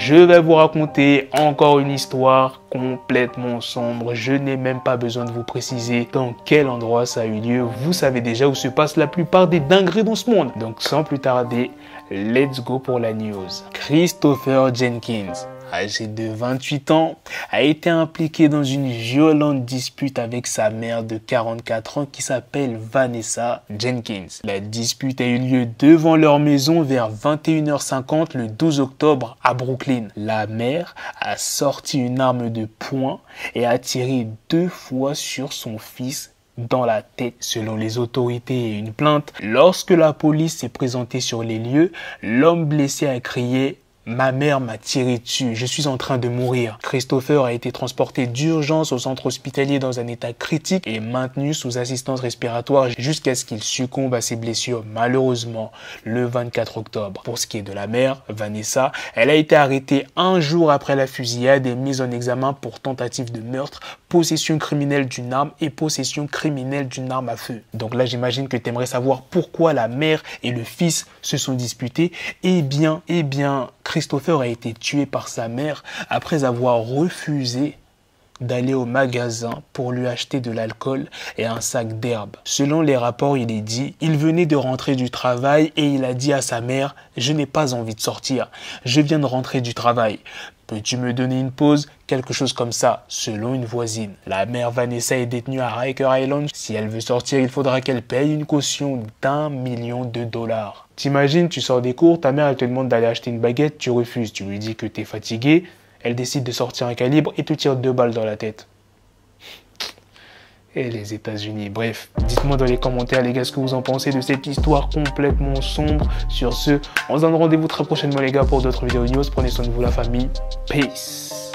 je vais vous raconter encore une histoire complètement sombre. Je n'ai même pas besoin de vous préciser dans quel endroit ça a eu lieu. Vous savez déjà où se passent la plupart des dingueries dans ce monde. Donc sans plus tarder, let's go pour la news. Christopher Jenkins, âgé de 28 ans, a été impliqué dans une violente dispute avec sa mère de 44 ans qui s'appelle Vanessa Jenkins. La dispute a eu lieu devant leur maison vers 21h50 le 12 octobre à Brooklyn. La mère a sorti une arme de poing et a tiré 2 fois sur son fils dans la tête. Selon les autorités et une plainte, lorsque la police s'est présentée sur les lieux, l'homme blessé a crié « Ma mère m'a tiré dessus, je suis en train de mourir ». Christopher a été transporté d'urgence au centre hospitalier dans un état critique et maintenu sous assistance respiratoire jusqu'à ce qu'il succombe à ses blessures malheureusement le 24 octobre. Pour ce qui est de la mère, Vanessa, elle a été arrêtée un jour après la fusillade et mise en examen pour tentative de meurtre, possession criminelle d'une arme et possession criminelle d'une arme à feu. Donc là, j'imagine que tu aimerais savoir pourquoi la mère et le fils se sont disputés. Eh bien, Christopher a été tué par sa mère après avoir refusé d'aller au magasin pour lui acheter de l'alcool et un sac d'herbe. Selon les rapports, il est dit, il venait de rentrer du travail et il a dit à sa mère « Je n'ai pas envie de sortir, je viens de rentrer du travail. Peux-tu me donner une pause ?» Quelque chose comme ça, selon une voisine. La mère Vanessa est détenue à Riker Island. Si elle veut sortir, il faudra qu'elle paye une caution d'1 million de dollars. T'imagines, tu sors des cours, ta mère elle te demande d'aller acheter une baguette, tu refuses, tu lui dis que t'es fatigué, elle décide de sortir un calibre et te tire 2 balles dans la tête. Et les États-Unis, bref, dites-moi dans les commentaires les gars ce que vous en pensez de cette histoire complètement sombre. Sur ce, on se donne rendez-vous très prochainement les gars pour d'autres vidéos news. Prenez soin de vous la famille. Peace.